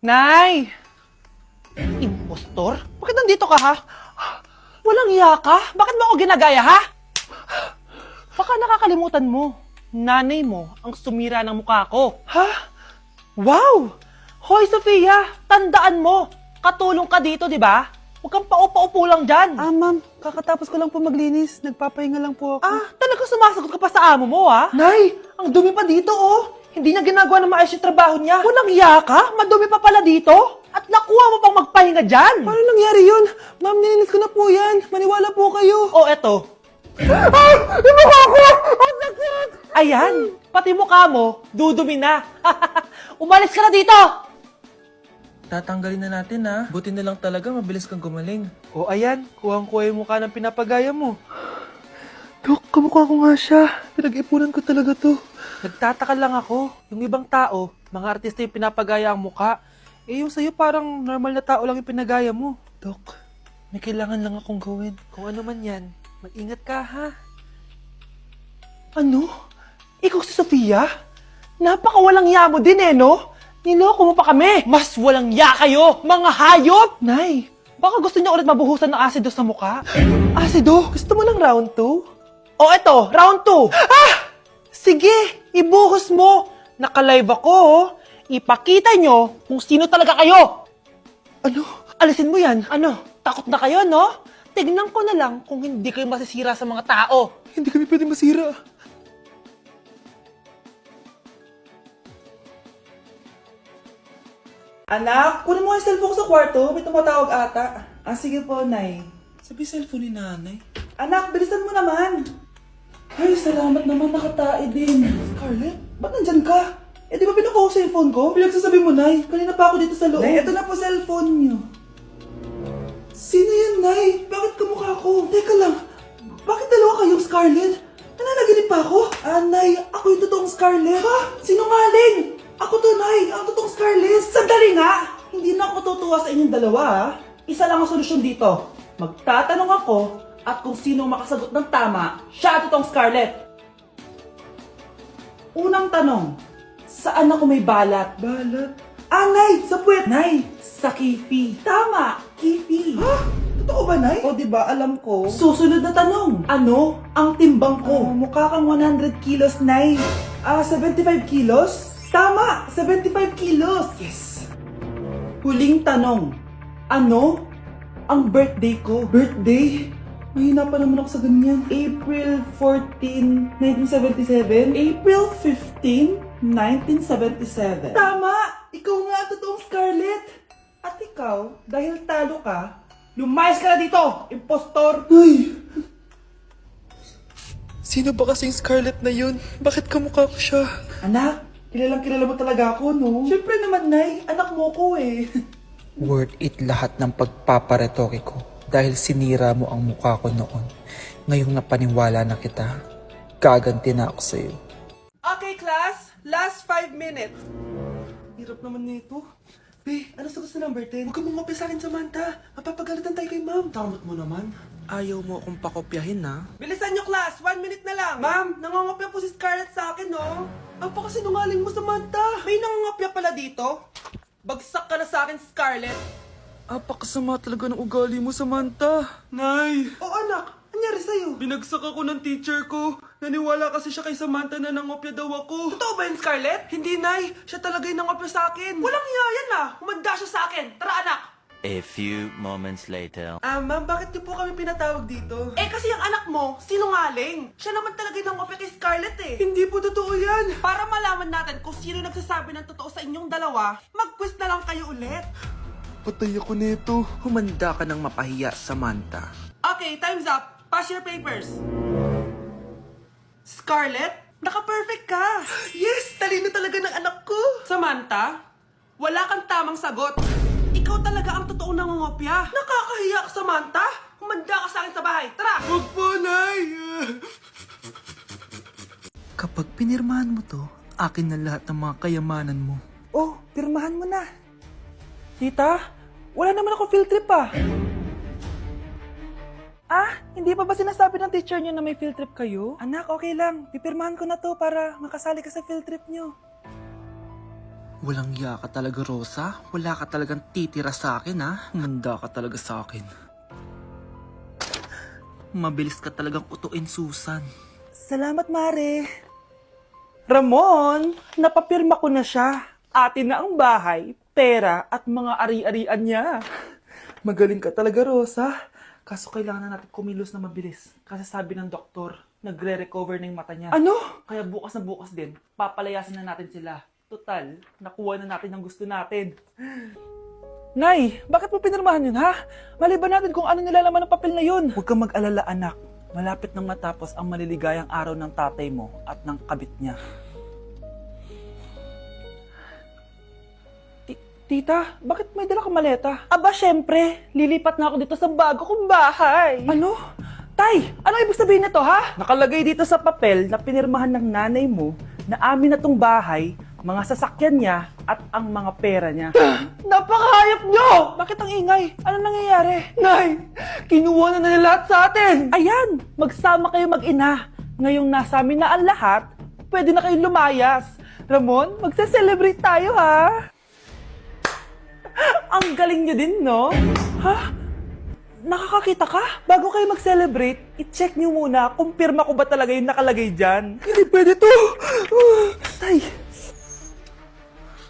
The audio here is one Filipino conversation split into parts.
Nay! Impostor? Bakit nandito ka, ha? Walang iya ka? Bakit mo ako ginagaya, ha? Baka nakakalimutan mo. Nanay mo ang sumira ng mukha ko. Ha? Wow! Hoy, Sofia! Tandaan mo! Katulong ka dito, di ba? Huwag kang paupa-upo lang dyan. Ma'am, kakatapos ko lang po maglinis. Nagpapahinga lang po ako. Talaga sumasagot ka pa sa amo mo, ha? Nay! Ang dumi pa dito, oh! Hindi niya ginagawa ng maayos yung trabaho niya. Walang iya ka? Madumi pa pala dito? At nakuha mo pang magpahinga dyan? Paano nangyari yun? Ma'am, nilinis ko na po yan. Maniwala po kayo. Oh, eto. Yung mukha ko! Ang sakit! Ayan, pati mukha mo, dudumi na. Umalis ka na dito! Tatanggalin na natin ha. Buti na lang talaga mabilis kang gumaling. Oh, ayan, kuhang-kuha yung mukha ng pinapagaya mo. Dok, kamukha ko nga siya. Pinag-ipunan ko talaga to. Nagtataka lang ako, yung ibang tao, mga artista yung pinapagaya ang mukha. Eh yung sa'yo parang normal na tao lang yung pinagaya mo. Dok, may kailangan lang akong gawin. Kung ano man yan, mag-ingat ka ha. Ano? Ikaw si Sofia? Napakawalang ya mo din no? Niloko mo pa kami! Mas walang ya kayo, mga hayop! Nay, baka gusto niyo ulit mabuhusan ng asido sa mukha? Asido? Gusto mo ng round 2? O eto, round 2! Sige, ibuhos mo! Naka-live ako, oh. Ipakita nyo kung sino talaga kayo! Ano? Alisin mo yan. Ano? Takot na kayo, no? Tignan ko na lang kung hindi kayo masisira sa mga tao. Hindi kami pwede masira. Anak, kunin mo yung cellphone ko sa kwarto. May tumatawag ata. Sige po, Nay. Sabi cellphone ni nanay. Anak, bilisan mo naman. Ay, salamat naman, nakatae din. Scarlett, ba't nandyan ka? Eh, di ba pinukuha ko sa phone ko? Pinagsasabi mo, Nay. Kanina pa ako dito sa loob. Nay, ito na po cellphone niyo. Sino yan, Nay? Bakit kamukha ko? Teka lang, bakit dalawa kayong Scarlett? Nananaginip pa ako? Nay, ako yung totoong Scarlett. Ha? Sinungaling! Ako to, Nay, ang totoong Scarlett. Sandali nga! Hindi na ako matutuwa sa inyong dalawa, ha? Isa lang ang solusyon dito. Magtatanong ako at kung sino ang makasagot ng tama, siya ang totoong Scarlett. Unang tanong, saan ako may balat? Balat. Nay, sa puwet. Nay, sa kifi. Tama, kifi. Ha? Totoo ba, Nay? O, di ba, alam ko. Susunod na tanong. Ano ang timbang ko? Mukha kang 100 kilos, Nay. 75 kilos? Tama, 75 kilos. Yes. Huling tanong. Ano ang birthday ko? Birthday? Mahina pa naman ako sa ganyan. April 14, 1977? April 15, 1977. Tama! Ikaw nga ang totoong Scarlett. At ikaw, dahil talo ka, lumayas ka na dito, impostor! Ay! Sino ba kasing Scarlett na yun? Bakit kamukha ko siya? Anak, kilalang kilala mo talaga ako, no? Siyempre naman, Nay. Anak mo ko eh. Worth it lahat ng pagpaparetoke ko dahil sinira mo ang mukha ko noon. Ngayong napaniwala na kita, gaganti na ako sa'yo. Okay, class. Last 5 minutes. Hirap naman nito. Be, ano sagot sa number 10? Huwag ka mong sa akin, Samantha. Mapapagalitan tayo kay ma'am. Tamot mo naman. Ayaw mo akong pakopyahin na? Bilisan nyo, class. 1 minute na lang. Ma'am, nangangopya po si Scarlett sa akin, no? Apakasinungaling mo, Samantha. May nangangopya pala dito? Bagsak ka na sa akin, Scarlett. Apakasama talaga ng ugali mo, Samantha. Nay! O anak, anyari sa'yo? Binagsak ako ng teacher ko. Naniwala kasi siya kay Samantha na nangopya daw ako. Totoo ba yun, Scarlett? Hindi, Nay. Siya talaga yung nangopya sa akin. Walang iya yan ah. Humanda siya sa akin. Tara, anak. A few moments later. Ma'am, bakit niyo po kami pinatawag dito? Eh kasi ang anak mo, sinungaling. Siya naman talaga yung nangopya kay Scarlett eh. Hindi po totoo yan. Para malaman natin kung sino nagsasabi ng totoo sa inyong dalawa, mag-quiz na lang kayo ulit. Patay ako nito. Humanda ka ng mapahiya, Samantha. Okay, time's up. Pass your papers. Scarlett, naka-perfect ka. Yes! Talino talaga ng anak ko. Samantha, wala kang tamang sagot. Ikaw talaga ang totoong nangungopya. Nakakahiya ka, Samantha. Humanda ka sa akin sa bahay. Tara! Huwag po, Nay. Kapag pinirmahan mo to, akin na lahat ng mga kayamanan mo. Oh, pirmahan mo na. Tita, wala naman ako field trip ah. Hindi pa ba sinasabi ng teacher niyo na may field trip kayo? Anak, okay lang. Pipirmahan ko na to para makasali ka sa field trip niyo. Walang ya ka talaga, Rosa. Wala ka talagang titira sa akin, ha? Manda ka talaga sa akin. Mabilis ka talagang utuin, Susan. Salamat, Mare. Ramon, napapirma ko na siya. Atin na ang bahay, pera at mga ari-arian niya. Magaling ka talaga, Rosa. Kaso kailangan na natin kumilos na mabilis. Kasi sabi ng doktor, nagre-recover na yung mata niya. Ano? Kaya bukas na bukas din, papalayasin na natin sila. Total, nakuha na natin ang gusto natin. Nay, bakit mo pinirmahan yun, ha? Maliban natin kung ano nilalaman ng papel na yun. Huwag kang mag-alala, anak. Malapit nang matapos ang maliligayang araw ng tatay mo at ng kabit niya. Tita, bakit may dala kang maleta? Aba, syempre. Lilipat na ako dito sa bago kong bahay. Ano? Tay, ano ibig sabihin nito, ha? Nakalagay dito sa papel na pinirmahan ng nanay mo na amin na tong bahay, mga sasakyan niya at ang mga pera niya. Napakahayop nyo! Bakit ang ingay? Ano nangyayari? Nay, kinuha na nila lahat sa atin! Ayan, magsama kayo mag-ina. Ngayong nasa amin na ang lahat, pwede na kayong lumayas. Ramon, magse-celebrate tayo, ha? Ang galing nyo din, no? Ha? Nakakakita ka? Bago kayo mag-celebrate, i-check nyo muna kung pirma ko ba talaga yung nakalagay dyan. Hindi pwede to! Tay!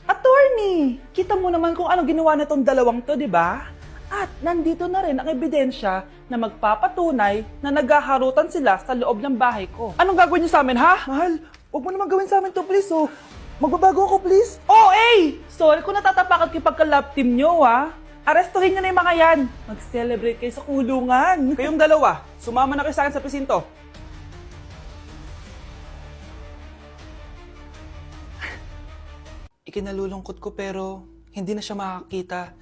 Attorney! Kita mo naman kung ano ginawa na tong dalawang to, di ba? At nandito na rin ang ebidensya na magpapatunay na naghaharutan sila sa loob ng bahay ko. Anong gagawin nyo sa amin, ha? Mahal, huwag mo naman gawin sa amin to, please, oh. Magbabago ako, please. Oh, eh! Sorry kung natatapakan kayo pagka-love team nyo, ha? Arestuhin nyo na yung mga yan. Mag-celebrate kayo sa kulungan. Kayong dalawa, sumama na kayo sa akin sa presinto. Ikinalulungkot ko pero hindi na siya makakita.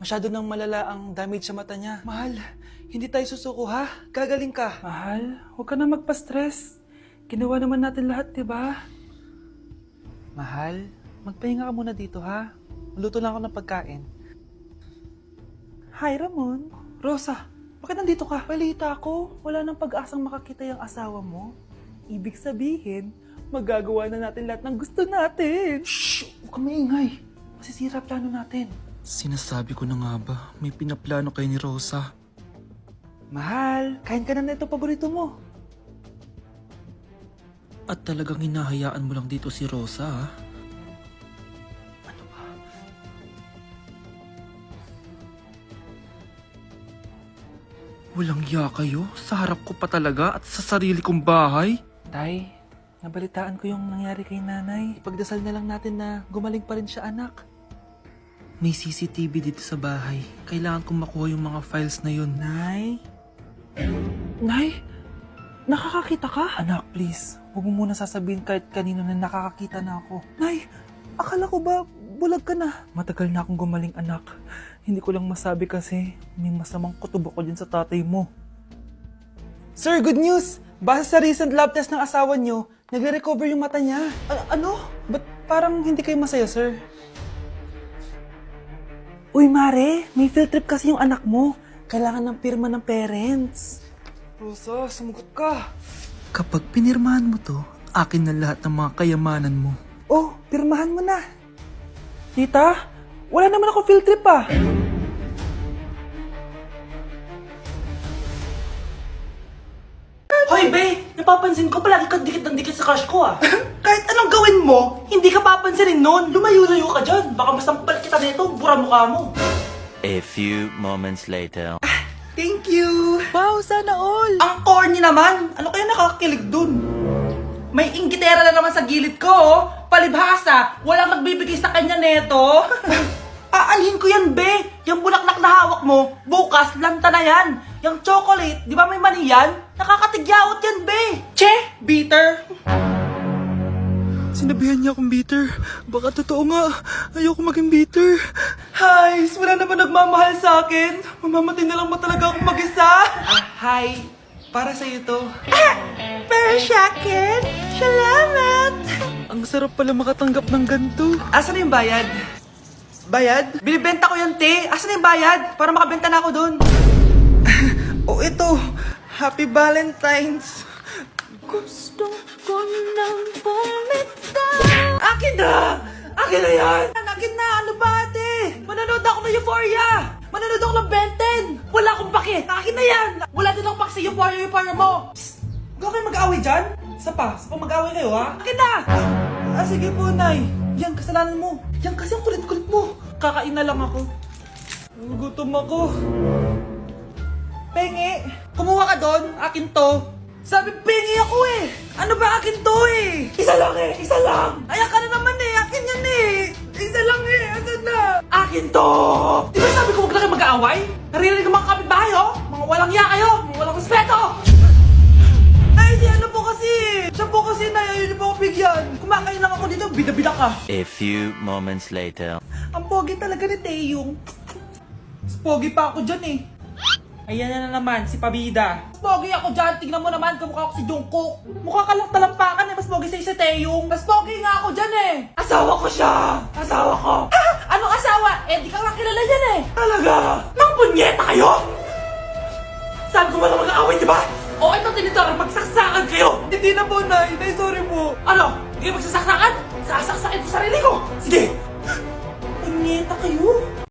Masyado nang malala ang damage sa mata niya. Mahal, hindi tayo susuko, ha? Gagaling ka. Mahal, huwag ka na magpa-stress. Ginawa naman natin lahat, di ba? Mahal, magpahinga ka muna dito, ha? Luto lang ako ng pagkain. Hi, Ramon. Rosa, bakit nandito ka? Balita ako, wala nang pag-asang makakita yung asawa mo. Ibig sabihin, magagawa na natin lahat ng gusto natin. Shh! Huwag kang maingay. Masisira plano natin. Sinasabi ko na nga ba, may pinaplano kayo ni Rosa. Mahal, kain ka na nito paborito mo. At talagang hinahayaan mo lang dito si Rosa, ha? Walang ya kayo? Sa harap ko pa talaga at sa sarili kong bahay? Tay, nabalitaan ko yung nangyari kay nanay. Ipagdasal na lang natin na gumaling pa rin siya, anak. May CCTV dito sa bahay. Kailangan kong makuha yung mga files na yun. Nay? Nay? Nakakakita ka? Anak, please. Huwag mo muna sasabihin kahit kanino na nakakakita na ako. Nay, akala ko ba bulag ka na? Matagal na akong gumaling, anak. Hindi ko lang masabi kasi may masamang kutob ako dyan sa tatay mo. Sir, good news! Base sa recent lab test ng asawa nyo, nagre-recover yung mata niya. Ano? Ba't parang hindi kayo masaya, sir? Uy, Mare, may field trip kasi yung anak mo. Kailangan ng pirma ng parents. Rosa, sumagot ka. Kapag pinirmahan mo to, akin na lahat ng mga kayamanan mo. Oh, pirmahan mo na. Tita, wala naman ako field trip ah. Hoy, Be! Napapansin ko palagi kang dikit ng dikit sa crush ko ah. Kahit anong gawin mo, hindi ka papansinin nun. Lumayo-layo ka dyan. Baka masampal kita nito, bura mukha mo. A few moments later. Thank you! Wow, sana all! Ang corny naman! Ano kaya nakakakilig dun? May inggitera na naman sa gilid ko, oh. Palibhasa, walang magbibigay sa kanya neto. Aanhin ko yan, Be! Yung bulaklak na hawak mo, bukas, lanta na yan. Yung chocolate, di ba may mani yan? Nakakatigyawat yan, Be! Che! Bitter! Sinabihan niya akong bitter. Baka totoo nga. Ayoko maging bitter. Hi! Wala naman nagmamahal sa akin. Mamamatay na lang ba talaga akong mag-isa? Hi! Para sa'yo to. Pero sa akin? Salamat! Ang sarap pala makatanggap ng ganito. Asan na yung bayad? Bayad? Binibenta ko yung te. Asan na yung bayad? Para makabenta na ako dun. Oh, ito. Happy Valentine's. Gusto ko nang bumitaw. Akin na! Akin na yan! ba ate? Manonood ako ng Euphoria! Manonood ako ng Ben 10! Wala akong pake! Akin na yan! Wala din akong pake sa Euphoria mo! Psst! Huwag kayo mag-away dyan? Isa pa mag-away kayo ha? Akin na! Sige po, Nay. Yan, kasalanan mo. Yan kasi ang kulit-kulit mo. Kakain na lang ako. Gutom ako. Pengi! Kumuha ka doon! Akin to! Sabi, pengi ako eh! Ano ba akin to eh? Isa lang eh! Isa lang! Ayan ka na naman eh! Akin yan eh! Isa lang eh! Asan na? Akin to! Di ba sabi ko huwag na kayo mag-aaway? Naririnig ang mga kapitbahay oh! Mga walang iya kayo! Mga walang respeto! Ay, si ano po kasi! Siya po kasi na yun po ako bigyan! Kumakain lang ako dito, bida-bida ka! A few moments later. Ang pogi talaga ni Taeyong. Mas pogi pa ako dyan eh. Ayan na naman, si Pabida. Mas pogi ako dyan, tignan mo naman, kamukha ako si Jungkook. Mukha ka lang talampakan eh, mas pogi sa'yo si Taeyong. Mas pogi nga ako dyan eh. Asawa ko siya! Asawa ko! Ha? Anong asawa? Eh, di ka lang kilala yan eh. Talaga? Mga punyeta kayo? Saan ko ba na mag-aaway, di ba? O, ito tinitor, magsaksakan kayo! Hindi na po, Nay. Nay, sorry po. Ano? Hindi kayo magsasaksakan? Sasaksakin ko sarili ko! Sige,